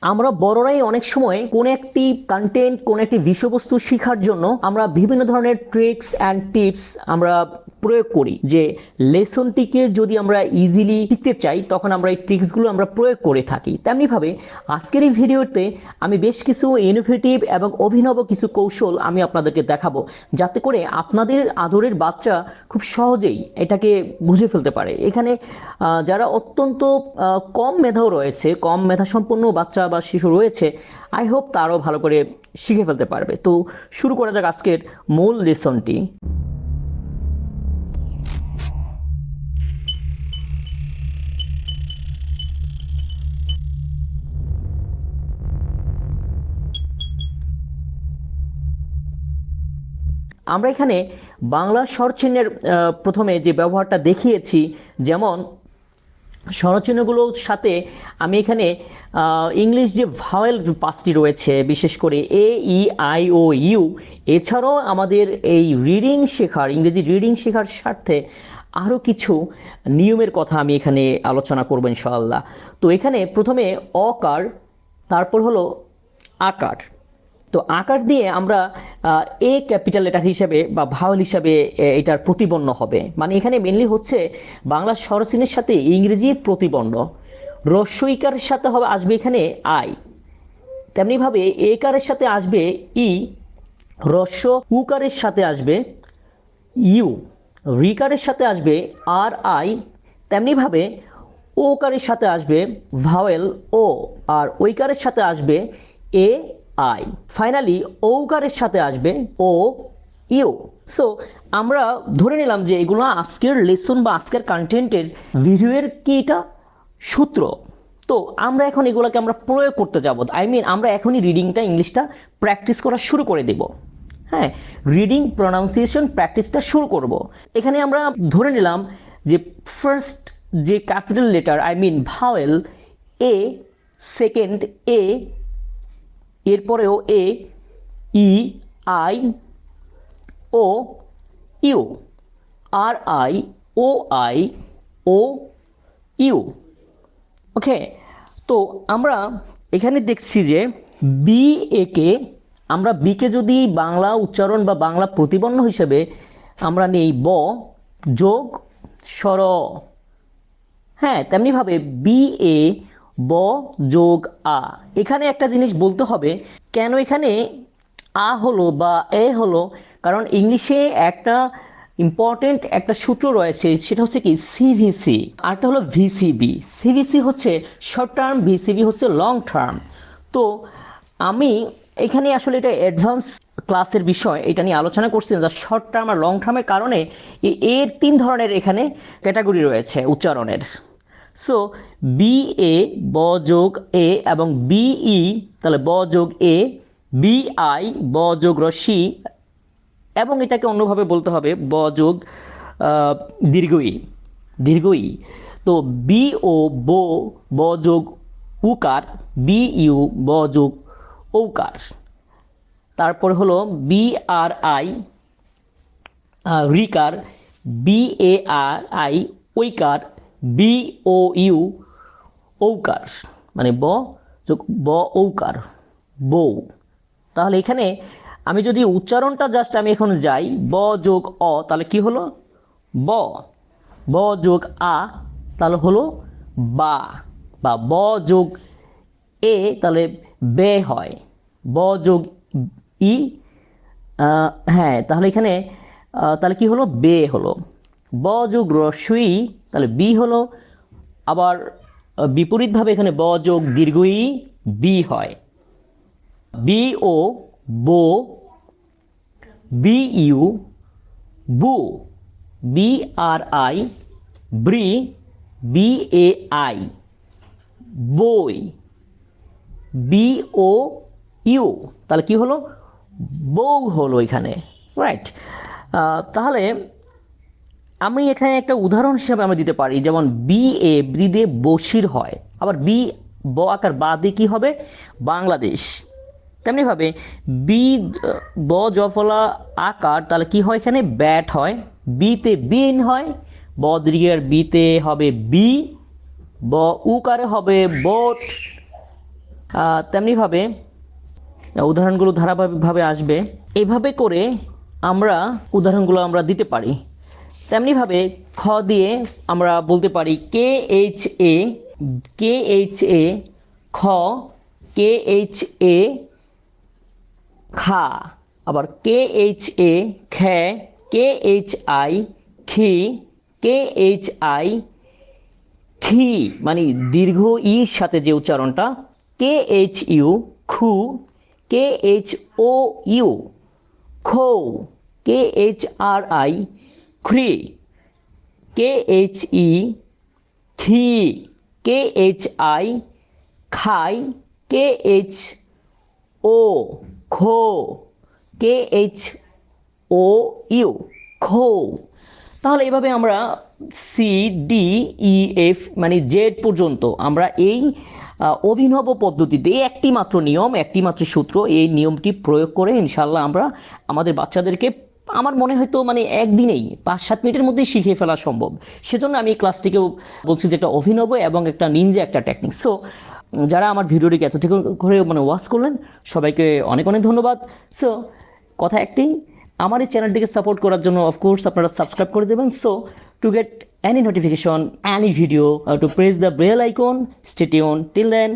আমরা বড়রাই অনেক সময় কোন একটি কন্টেন্ট কোন একটি বিষয়বস্তু শেখার জন্য আমরা বিভিন্ন ধরনের ট্রিক্স অ্যান্ড টিপস আমরা প্রয়োগ করি যে লেসনটিকে যদি আমরা ইজিলি শিখতে চাই তখন আমরা এই ট্রিক্সগুলো আমরা প্রয়োগ করে থাকি। তেমনিভাবে আজকের এই ভিডিওতে আমি বেশ কিছু ইনোভেটিভ এবং অভিনব কিছু কৌশল আমি আপনাদেরকে দেখাবো, যাতে করে আপনাদের আদরের বাচ্চা খুব সহজেই এটাকে বুঝে ফেলতে পারে। এখানে যারা অত্যন্ত কম মেধাও রয়েছে, কম মেধা সম্পন্ন বাচ্চা বা শিশু রয়েছে, আই হোপ তারাও ভালো করে শিখে ফেলতে পারবে। তো শুরু করা যাক আজকের মূল লেসনটি। আমরা এখানে বাংলা স্বরচিহ্নের প্রথমে যে ব্যবহারটা দেখিয়েছি, যেমন স্বরচিহ্নগুলোর সাথে আমি এখানে ইংলিশ যে ভাওয়েল পাঁচটি রয়েছে, বিশেষ করে এ ই আই ও ইউ, এছাড়াও আমাদের এই রিডিং শেখার, ইংরেজি রিডিং শেখার স্বার্থে আরও কিছু নিয়মের কথা আমি এখানে আলোচনা করব ইনশাআল্লাহ। তো এখানে প্রথমে অকার, তারপর হলো আকার। তো আকার দিয়ে আমরা এ ক্যাপিটাল লেটার হিসেবে বা ভাওয়েল হিসাবে এটার প্রতিবর্ণ হবে। মানে এখানে মেনলি হচ্ছে বাংলা স্বরচিহ্নের সাথে ইংরেজির প্রতিবর্ণ। রস্বইকারের সাথে হবে আসবে এখানে আই, তেমনিভাবে একারের সাথে আসবে ই, রস্ব উকারের সাথে আসবে ইউ, রিকারের সাথে আসবে আর আই, তেমনিভাবে ওকারের সাথে আসবে ভাওয়েল ও, আর ওইকারের সাথে আসবে এ আই, ফাইনালি ঔকারের সাথে আসবে ও ইউ। সো আমরা ধরে নিলাম যে এগুলো আজকের লেসন বা আজকের কন্টেন্টের ভিডিওর কি এটা সূত্র। তো আমরা এখন এগুলোকে আমরা প্রয়োগ করতে যাব, আমরা এখনই রিডিংটা ইংলিশটা প্র্যাকটিস করা শুরু করে দেব। হ্যাঁ, রিডিং প্রনাউন্সিয়েশন প্র্যাকটিসটা শুরু করব। এখানে আমরা ধরে নিলাম যে ফার্স্ট যে capital letter vowel A, second A, এরপরেও A, E, I, O, U, আর I, O I, O, U. Okay, তো আমরা এখানে দেখছি যে বি একে, আমরা বিকে যদি বাংলা উচ্চারণ বা বাংলা প্রতিবর্ণ হিসেবে আমরা নেই ব যোগ স্বর। হ্যাঁ, তেমনিভাবে বি এ ব যোগ আ। এখানে একটা জিনিস বলতে হবে, কেন এখানে আ হলো বা এ হলো, কারণ ইংলিশে একটা ইম্পর্টেন্ট একটা সূত্র রয়েছে, সেটা হচ্ছে কি সিভিসি, আরটা হলো ভিসিবি। সিভিসি হচ্ছে শর্ট টার্ম, ভিসিবি হচ্ছে লং টার্ম। তো আমি এখানে আসলে এটা অ্যাডভান্স ক্লাসের বিষয়, এটা নিয়ে আলোচনা করছিলাম যে শর্ট টার্ম আর লং টার্মের কারণে এর তিন ধরনের এখানে ক্যাটাগরি রয়েছে উচ্চারণের। সো বি এ ব যোগ এ এবং বিই, তাহলে ব যোগ এ, বি আই ব যোগ রশ্মি, এবং এটাকে অন্যভাবে বলতে হবে ব যোগ দীর্ঘই, দীর্ঘই। তো বি ও বো ব যোগ উকার, বি ইউ ব যোগ ঔকার। তারপর হলো বি আর আই রিকার, বি এ আর আই ওইকার, বি ও ইউ ঔকার, মানে ব যোগ ব ঔকার, বউ। তাহলে এখানে আমি যদি উচ্চারণটা জাস্ট আমি এখন যাই ব যোগ অ, তাহলে কি হলো ব, ব যোগ আ তাহলে হলো বা, বা ব যোগ এ তাহলে বে হয়, ব যোগ ই, হ্যাঁ তাহলে এখানে তাহলে কি হলো বে হলো, ব যোগ রস্বই তাহলে বি হলো, আবার বিপরীতভাবে এখানে ব যোগ দীর্ঘ ই বি হয়, বি ও বো, বি ইউ বু, বি আর আই ব্রি, বি এ আই বই, বি ও ইউ তাহলে কি হলো বউ হলো এখানে, রাইট। তাহলে আমি এখানে একটা উদাহরণ হিসাবে আমি দিতে পারি, যেমন বি এ বি দিয়ে বসির হয়, আবার বি ব আকার বা দিয়ে কী হবে বাংলাদেশ। তেমনিভাবে বি ব জফলা আকার তাহলে কি হয় এখানে ব্যাট হয়, বিতে বিন হয়, ব দীর্ঘের বিতে হবে বি, ব উকারে হবে বোট, তেমনিভাবে উদাহরণগুলো ধারাবাহিকভাবে আসবে। এভাবে করে আমরা উদাহরণগুলো আমরা দিতে পারি। তেমনিভাবে খ দিয়ে আমরা বলতে পারি কে খ, খা, আবার খ্যা, খি, খি, মানে দীর্ঘ ইর সাথে যে উচ্চারণটা, খু, ইউ, খো, খ্রি, খি, খাই, ও, খো, ইউ, খো। তাহলে এভাবে আমরা সি, ডি, ই, এফ মানে জেড পর্যন্ত আমরা এই অভিনব পদ্ধতিতে একটি মাত্র নিয়ম, একটি মাত্র সূত্র, এই নিয়মটি প্রয়োগ করে ইনশাল্লাহ আমরা আমাদের বাচ্চাদেরকে, আমার মনে হয় তো মানে একদিনেই 5-7 মিনিটের মধ্যেই শিখিয়ে ফেলা সম্ভব। সেজন্য আমি এই ক্লাসটিকেও বলছি যে একটা অভিনব এবং একটা নিনজা একটা টেকনিক। সো যারা আমার ভিডিওটিকে এত থেকে করে মানে ওয়াচ করলেন, সবাইকে অনেক অনেক ধন্যবাদ। সো কথা একটাই, আমার এই চ্যানেলটিকে সাপোর্ট করার জন্য অফকোর্স আপনারা সাবস্ক্রাইব করে দেবেন। So to get any notification, any video, to press the bell icon. Stay tuned. Till then,